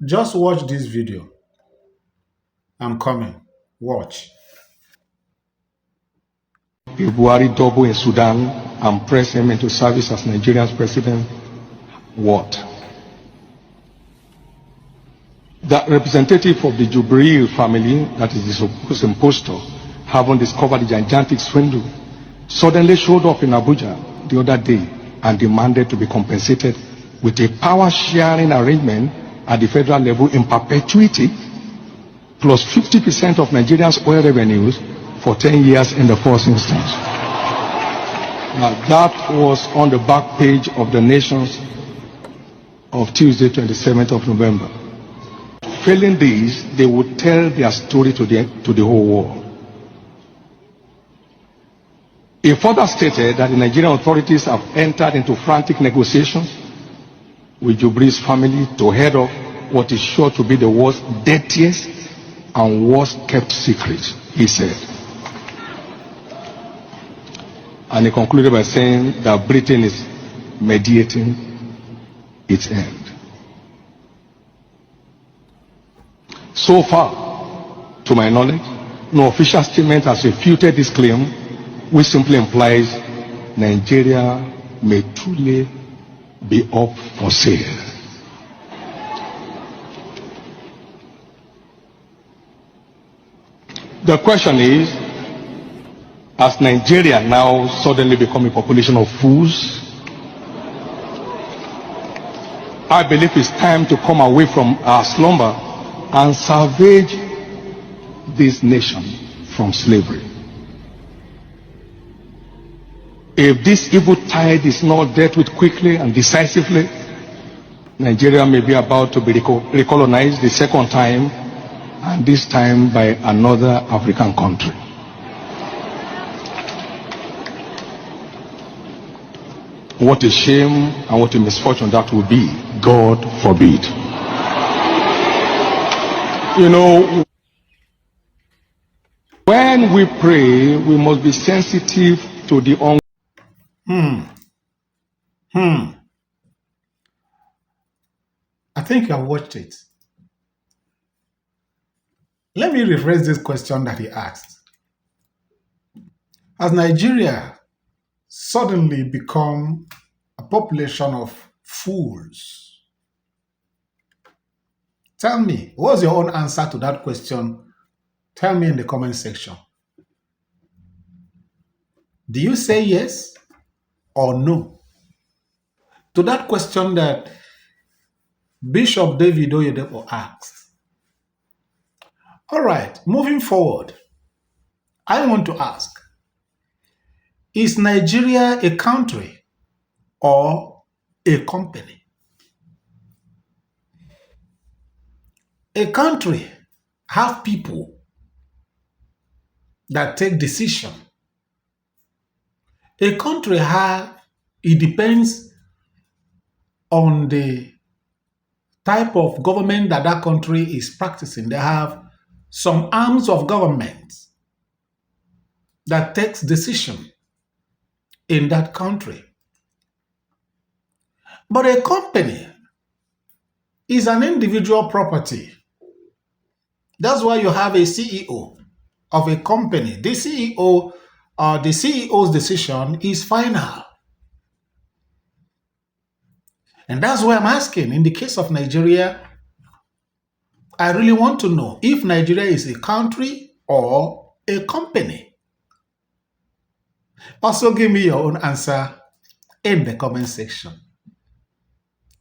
Just watch this video. I'm coming. Watch. If Buhari double in Sudan and press him into service as Nigeria's president, what? The representative of the Jubril family, that is the supposed impostor, having discovered the gigantic swindle, suddenly showed up in Abuja the other day and demanded to be compensated with a power-sharing arrangement at the federal level in perpetuity, plus 50% of Nigeria's oil revenues for 10 years in the first instance. Now, that was on the back page of the Nations of Tuesday, 27th of November. Failing this, they would tell their story to the whole world. It further stated that the Nigerian authorities have entered into frantic negotiations with Jubri's family to head off what is sure to be the world's dirtiest and worst kept secret, he said. And he concluded by saying that Britain is mediating its end. So far, to my knowledge, no official statement has refuted this claim, which simply implies Nigeria may truly be up for sale. The question is, has Nigeria now suddenly become a population of fools? I believe it's time to come away from our slumber and salvage this nation from slavery. If this evil tide is not dealt with quickly and decisively, Nigeria may be about to be recolonized the second time, and this time by another African country. What a shame and what a misfortune that would be. God forbid. You know, when we pray, we must be sensitive to the I think I've watched it. Let me rephrase this question that he asked. Has Nigeria suddenly become a population of fools? Tell me, what's your own answer to that question? Tell me in the comment section. Do you say yes or no to that question that Bishop David Oyedepo asked? All right, moving forward, I want to ask, is Nigeria a country or a company? A country have people that take decision. A country it depends on the type of government that that country is practicing. They have some arms of government that takes decision in that country. But a company is an individual property. That's why you have a CEO of a company. The CEO's decision is final. And that's why I'm asking, in the case of Nigeria, I really want to know if Nigeria is a country or a company. Also give me your own answer in the comment section.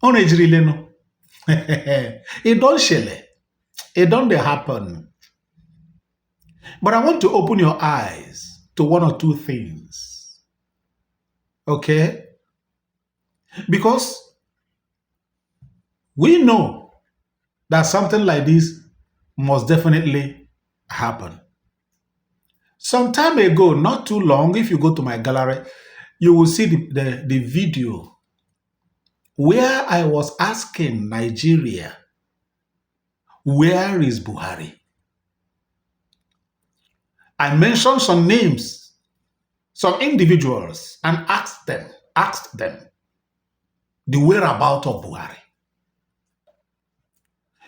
It don't shele. It don't happen. But I want to open your eyes to one or two things. Okay? Because we know that something like this must definitely happen. Some time ago, not too long, if you go to my gallery, you will see the video where I was asking Nigeria, where is Buhari? I mentioned some names, some individuals, and asked them the whereabouts of Buhari.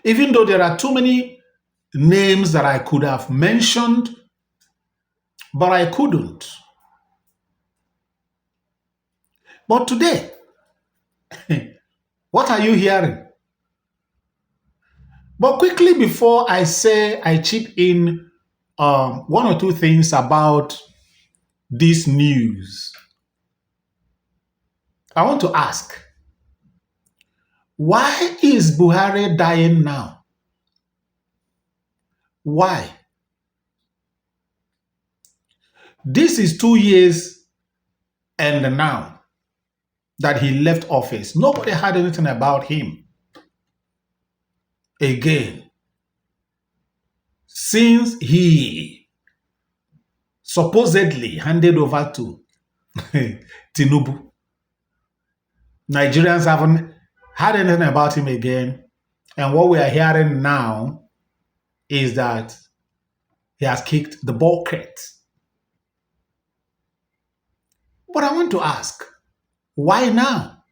Even though there are too many names that I could have mentioned, but I couldn't. But today, what are you hearing? But quickly, before I say I chip in one or two things about this news, I want to ask, why is Buhari dying now? Why? This is 2 years and now that he left office. Nobody had anything about him again since he supposedly handed over to Tinubu. Nigerians haven't had anything about him again. And what we are hearing now is that he has kicked the bucket. But I want to ask, why now?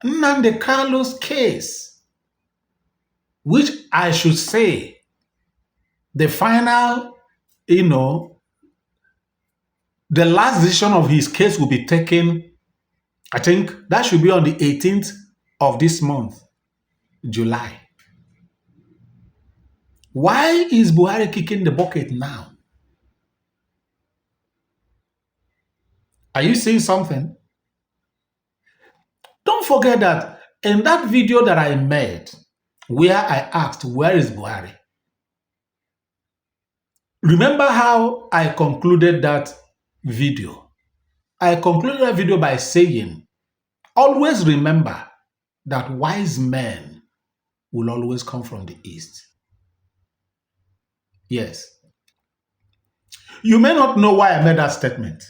Nnamdi Kalu's case, which I should say, the final, the last decision of his case will be taken, I think that should be on the 18th of this month, July. Why is Buhari kicking the bucket now? Are you seeing something? Don't forget that in that video that I made, where I asked, where is Buhari? Remember how I concluded that video? I concluded that video by saying, always remember that wise men will always come from the east. Yes. You may not know why I made that statement.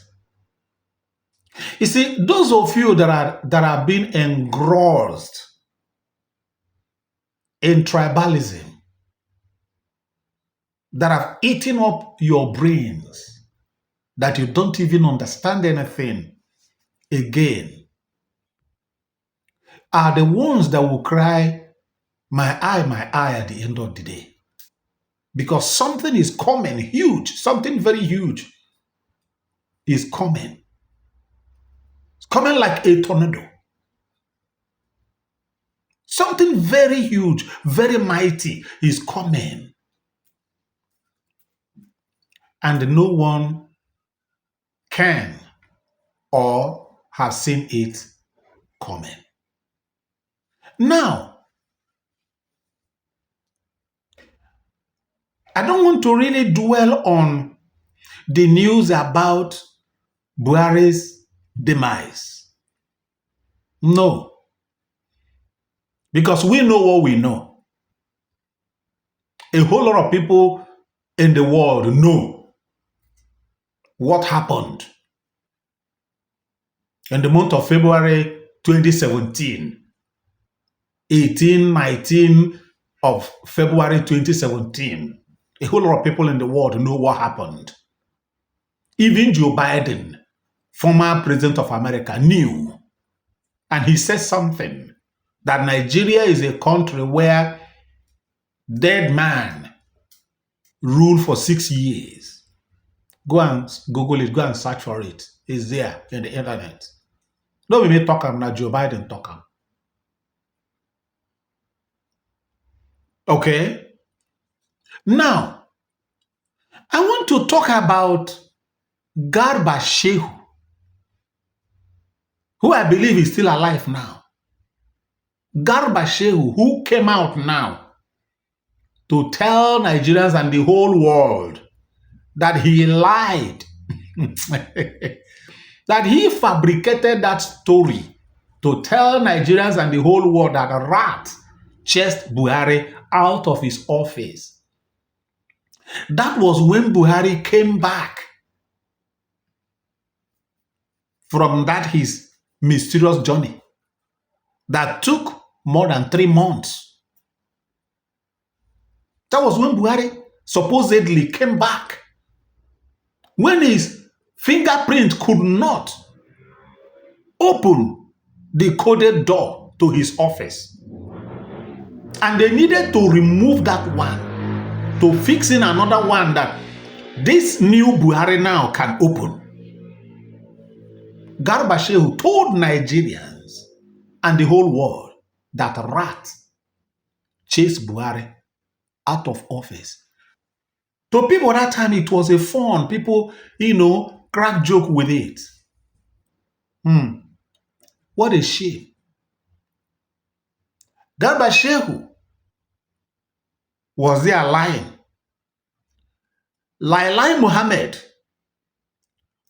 You see, those of you that are being engrossed in tribalism, that have eaten up your brains, that you don't even understand anything again, are the ones that will cry, my eye at the end of the day. Because something is coming huge, something very huge is coming. It's coming like a tornado. Something very huge, very mighty is coming. And no one can or has seen it coming. Now, I don't want to really dwell on the news about Buhari's demise. No. Because we know what we know. A whole lot of people in the world know what happened in the month of February 2017, 19 of February 2017. A whole lot of people in the world know what happened. Even Joe Biden, former president of America, knew. And he said something, that Nigeria is a country where dead man ruled for 6 years. Go and Google it, go and search for it. It's there in the internet. Don't be me talking, now Joe Biden talking. Okay? Now, I want to talk about Garba Shehu, who I believe is still alive now. Garba Shehu, who came out now to tell Nigerians and the whole world that he lied, that he fabricated that story to tell Nigerians and the whole world that a rat chased Buhari out of his office. That was when Buhari came back from that his mysterious journey that took more than 3 months. That was when Buhari supposedly came back, when his fingerprint could not open the coded door to his office. And they needed to remove that one to fix in another one that this new Buhari now can open. Garba Shehu told Nigerians and the whole world that rats chased Buhari out of office. To people that time, it was a fun. People, crack joke with it. What a shame. Garba Shehu was there lying. Lai Mohammed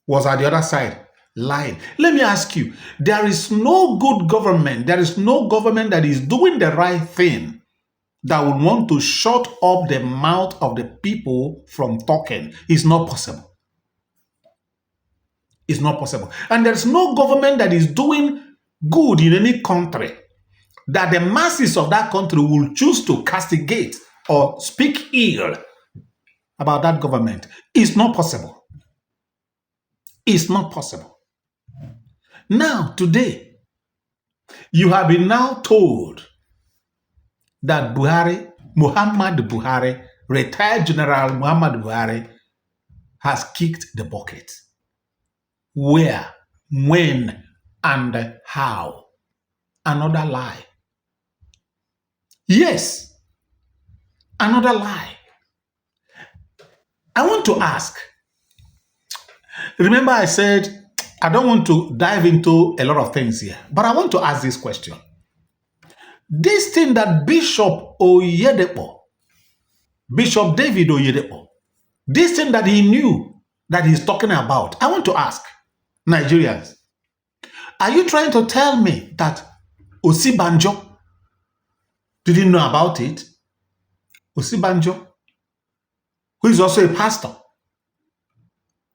was at the other side lying. Let me ask you, there is no good government, there is no government that is doing the right thing that would want to shut up the mouth of the people from talking. It's not possible. It's not possible. And there's no government that is doing good in any country that the masses of that country will choose to castigate or speak ill about that government. It's not possible. It's not possible. Now, today, you have been now told that Muhammad Buhari, retired General Muhammad Buhari, has kicked the bucket. Where, when, and how? Another lie. Yes, another lie. I want to ask, remember I said, I don't want to dive into a lot of things here, but I want to ask this question. This thing that Bishop David Oyedepo, this thing that he knew that he's talking about, I want to ask Nigerians, are you trying to tell me that Osibanjo didn't know about it? Osibanjo, who is also a pastor.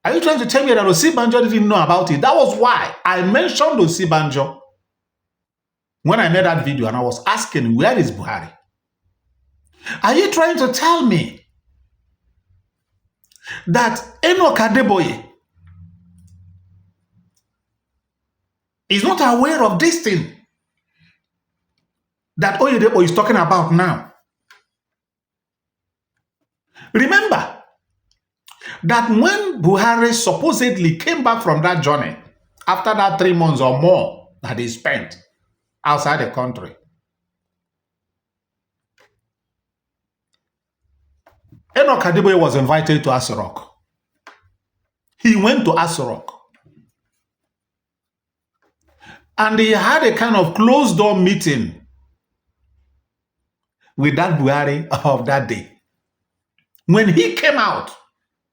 Are you trying to tell me that Osibanjo didn't know about it? That was why I mentioned Osibanjo when I made that video and I was asking, where is Buhari? Are you trying to tell me that Enoch Adeboye is not aware of this thing that Oyedepo is talking about now? Remember that when Buhari supposedly came back from that journey, after that 3 months or more that he spent outside the country, Enoch Adeboye was invited to Aso Rock. He went to Aso Rock. And he had a kind of closed-door meeting with that Buhari of that day. When he came out,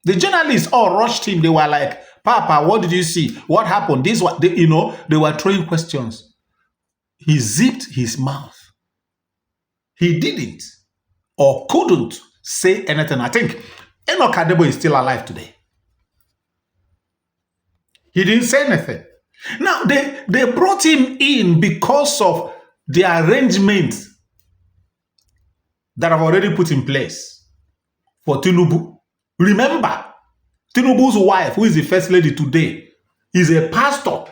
the journalists all rushed him. They were like, Papa, what did you see? What happened? This, what they were throwing questions. He zipped his mouth. He didn't or couldn't say anything. I think Enoch Adeboye is still alive today. He didn't say anything. Now, they brought him in because of the arrangement that I've already put in place for Tinubu. Remember, Tinubu's wife, who is the first lady today, is a pastor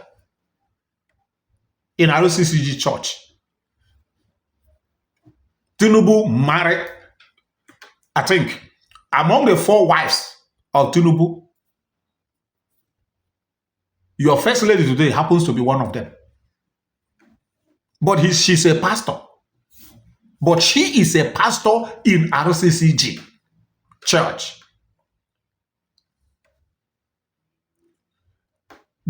in RCCG Church. Tinubu married, I think, among the 4 wives of Tinubu, your first lady today happens to be one of them. But she's a pastor. But she is a pastor in RCCG Church.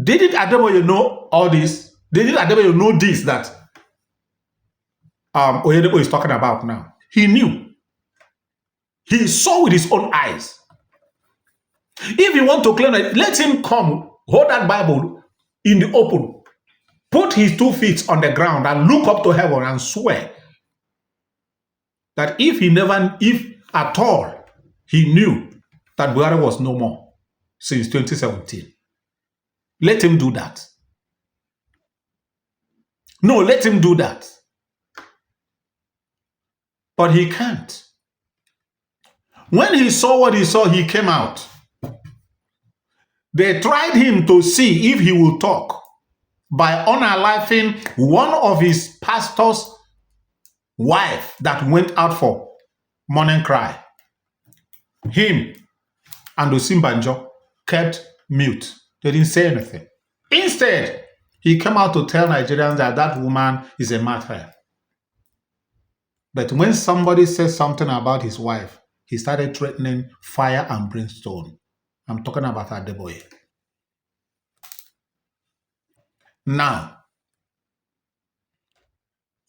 Didn't Adeboye know all this? Didn't Adeboye know this that Oyedepo is talking about now? He knew. He saw with his own eyes. If you want to claim that, let him come, hold that Bible in the open, put his 2 feet on the ground and look up to heaven and swear that if at all, he knew that Buhari was no more since 2017. Let him do that. No, let him do that. But he can't. When he saw what he saw, he came out. They tried him to see if he will talk by unaliving one of his pastors wife that went out for morning cry. Him and Osimbanjo kept mute. They didn't say anything. Instead, he came out to tell Nigerians that that woman is a martyr. But when somebody says something about his wife, he started threatening fire and brimstone. I'm talking about Adeboye. Now,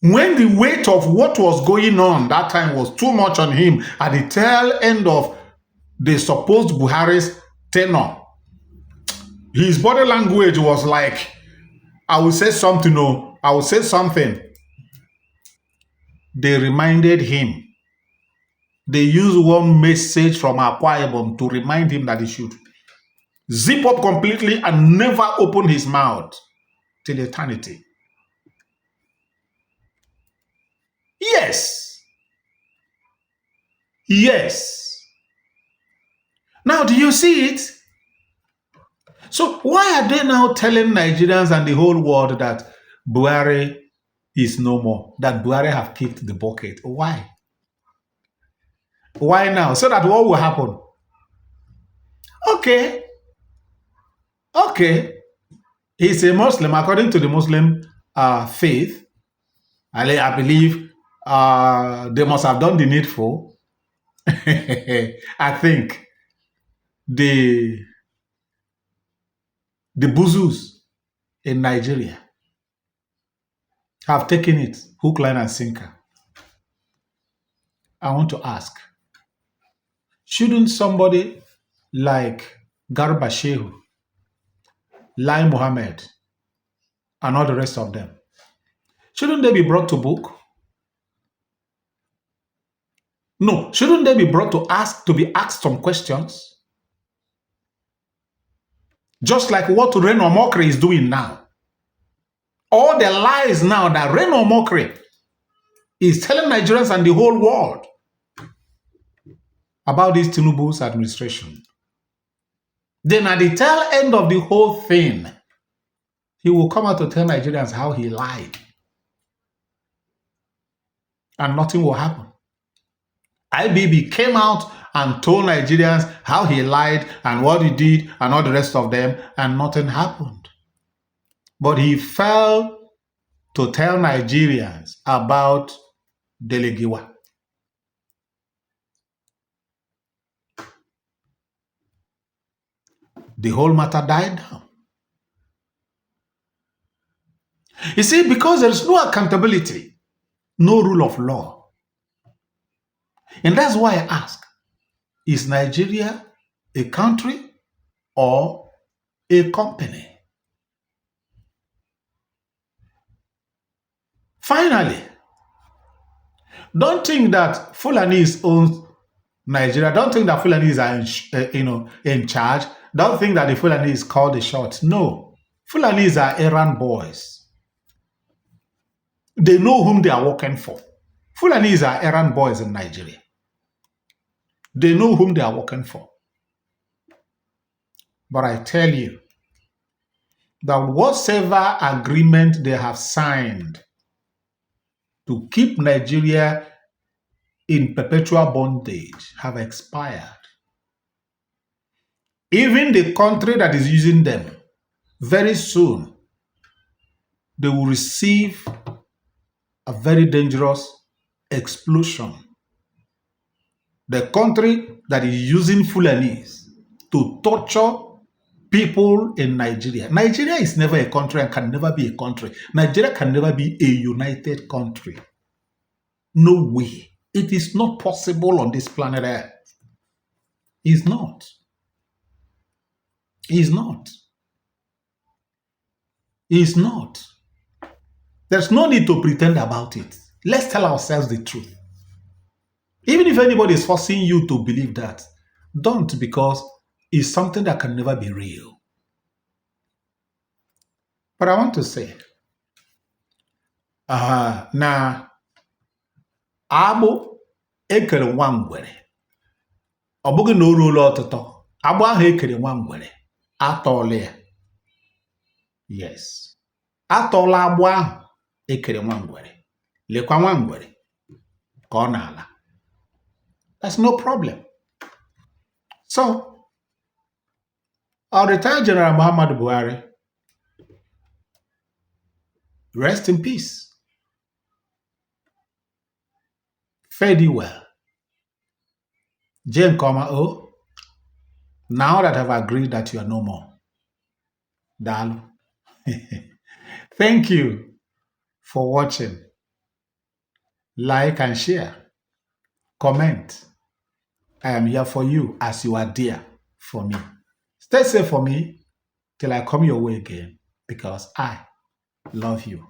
when the weight of what was going on that time was too much on him at the tail end of the supposed Buhari's tenure, his body language was like, I will say something, no, I will say something. They reminded him. They used one message from Akwa Ibom to remind him that he should zip up completely and never open his mouth till eternity. Yes. Yes. Now, do you see it? So why are they now telling Nigerians and the whole world that Buhari is no more, that Buhari have kicked the bucket? Why? Why now? So that what will happen? Okay. He's a Muslim. According to the Muslim faith, I believe they must have done the needful. I think the Buzus in Nigeria have taken it hook, line, and sinker. I want to ask, shouldn't somebody like Garba Shehu, Lai Mohammed, and all the rest of them, shouldn't they be brought to book? No, shouldn't they be brought to be asked some questions? Just like what Reno Omokri is doing now. All the lies now that Reno Omokri is telling Nigerians and the whole world about this Tinubu's administration. Then at the tail end of the whole thing, he will come out to tell Nigerians how he lied. And nothing will happen. IBB came out and told Nigerians how he lied and what he did and all the rest of them, and nothing happened. But he failed to tell Nigerians about Delegiwa. The whole matter died down. You see, because there is no accountability, no rule of law. And that's why I ask, is Nigeria a country or a company? Finally, don't think that Fulanis own Nigeria. Don't think that Fulanis are in charge. Don't think that the Fulanis call the shots. No, Fulanis are errand boys. They know whom they are working for. Fulanis are errand boys in Nigeria. They know whom they are working for. But I tell you that whatever agreement they have signed to keep Nigeria in perpetual bondage have expired. Even the country that is using them, very soon, they will receive a very dangerous explosion. The country that is using Fulanis to torture people in Nigeria. Nigeria is never a country and can never be a country. Nigeria can never be a united country. No way. It is not possible on this planet Earth. It's not. It's not. It's not. There's no need to pretend about it. Let's tell ourselves the truth. Even if anybody is forcing you to believe that, don't, because it's something that can never be real. But I want to say, na agbụ ekere nwa ngwere, ọ bụghị na o ruola ọtụtụ, agbụ ahụ ekere nwa ngwere atọọla ya. Yes, atọọla agbụ ahụ ekere nwa ngwere. Lekwa nwa ngwere, Konala. That's no problem. So, our retired General Muhammad Buhari, rest in peace. Fare thee well. Jane O, now that I've agreed that you are no more. Dalu. Thank you for watching. Like and share. Comment. I am here for you as you are dear for me. Stay safe for me till I come your way again because I love you.